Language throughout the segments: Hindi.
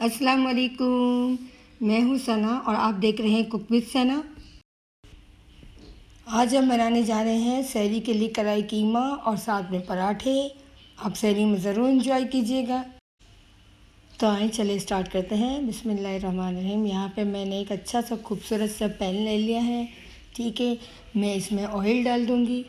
अस्सलाम वालेकुम। मैं हूँ सना और आप देख रहे हैं कुक विद सना। आज हम बनाने जा रहे हैं सहरी के लिए कढ़ाई कीमा और साथ में पराठे। आप सहरी में ज़रूर इंजॉय कीजिएगा। तो आए चले स्टार्ट करते हैं। बिस्मिल्लाहिर्रहमानिर्रहीम। यहाँ पे मैंने एक अच्छा सा खूबसूरत सा पैन ले लिया है। ठीक है, मैं इसमें ऑयल डाल दूँगी।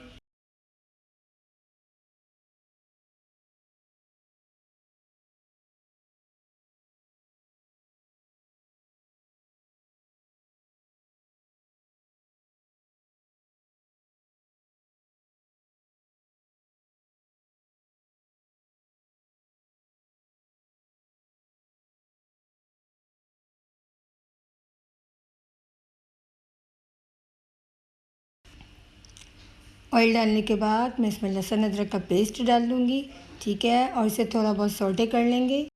ऑयल डालने के बाद मैं इसमें लहसुन अदरक का पेस्ट डाल दूँगी। ठीक है, और इसे थोड़ा बहुत सौटे कर लेंगे।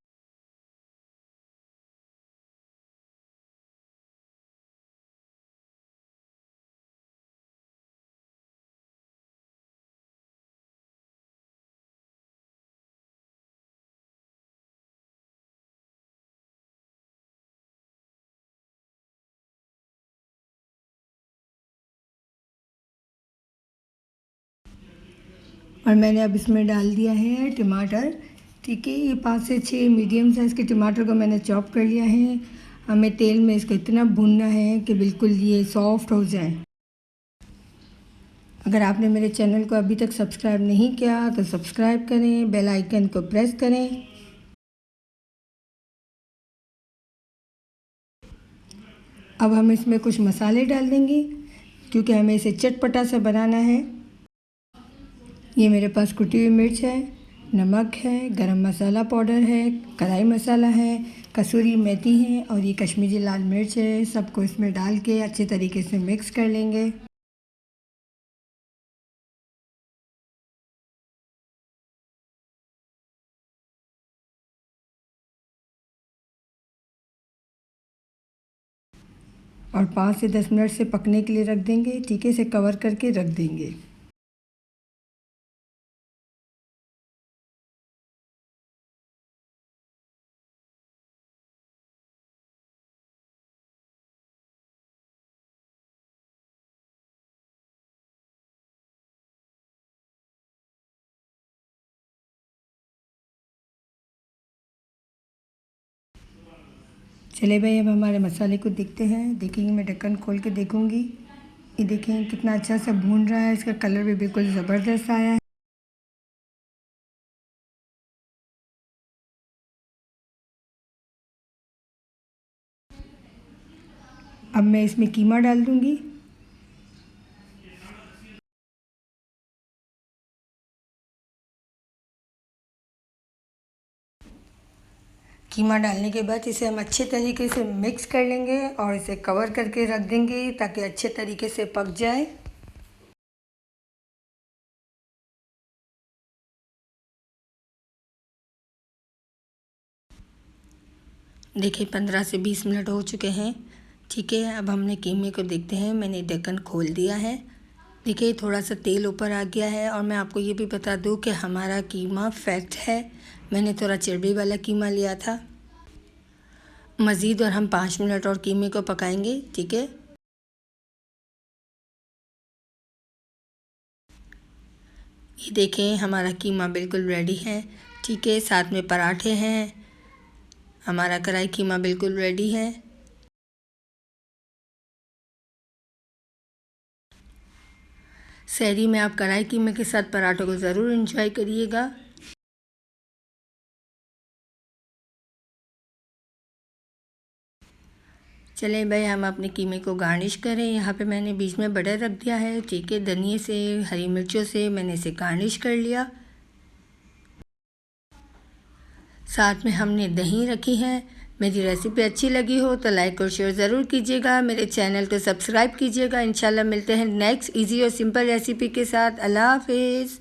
और मैंने अब इसमें डाल दिया है टमाटर। ठीक है, ये 5 से 6 मीडियम साइज़ के टमाटर को मैंने चॉप कर लिया है। हमें तेल में इसको इतना भूनना है कि बिल्कुल ये सॉफ्ट हो जाए। अगर आपने मेरे चैनल को अभी तक सब्सक्राइब नहीं किया तो सब्सक्राइब करें, बेल आइकन को प्रेस करें। अब हम इसमें कुछ मसाले डाल देंगे क्योंकि हमें इसे चटपटा सा बनाना है। ये मेरे पास कुटी हुई मिर्च है, नमक है, गरम मसाला पाउडर है, कढ़ाई मसाला है, कसूरी मेथी है और ये कश्मीरी लाल मिर्च है। सबको इसमें डाल के अच्छे तरीके से मिक्स कर लेंगे। और 5 से 10 मिनट से पकने के लिए रख देंगे। ठीक है, इसे कवर करके रख देंगे। चले भाई, अब हमारे मसाले को देखते हैं। देखेंगे, मैं ढक्कन खोल के देखूंगी। ये देखें कितना अच्छा सा भून रहा है। इसका कलर भी बिल्कुल ज़बरदस्त आया है। अब मैं इसमें कीमा डाल दूंगी। कीमा डालने के बाद इसे हम अच्छे तरीके से मिक्स कर लेंगे और इसे कवर करके रख देंगे ताकि अच्छे तरीके से पक जाए। देखिए 15 से 20 मिनट हो चुके हैं। ठीक है, अब हमने कीमे को देखते हैं। मैंने ढक्कन खोल दिया है। देखिए थोड़ा सा तेल ऊपर आ गया है। और मैं आपको ये भी बता दूं कि हमारा कीमा फैट है। मैंने थोड़ा चर्बी वाला कीमा लिया था। मज़ीद और हम 5 मिनट और कीमे को पकाएंगे। ठीक है, ये देखें हमारा कीमा बिल्कुल रेडी है। ठीक है, साथ में पराठे हैं। हमारा कढ़ाई कीमा बिल्कुल रेडी है। सहरी में आप कढ़ाई कीमे के साथ पराठों को ज़रूर एंजॉय करिएगा। चलें भाई, हम अपने कीमे को गार्निश करें। यहाँ पे मैंने बीच में बटर रख दिया है। ठीक है, धनिए से, हरी मिर्चों से मैंने इसे गार्निश कर लिया। साथ में हमने दही रखी है। मेरी रेसिपी अच्छी लगी हो तो लाइक और शेयर ज़रूर कीजिएगा। मेरे चैनल को सब्सक्राइब कीजिएगा। इंशाल्लाह मिलते हैं नेक्स्ट इजी और सिंपल रेसिपी के साथ। अल्लाह हाफिज़।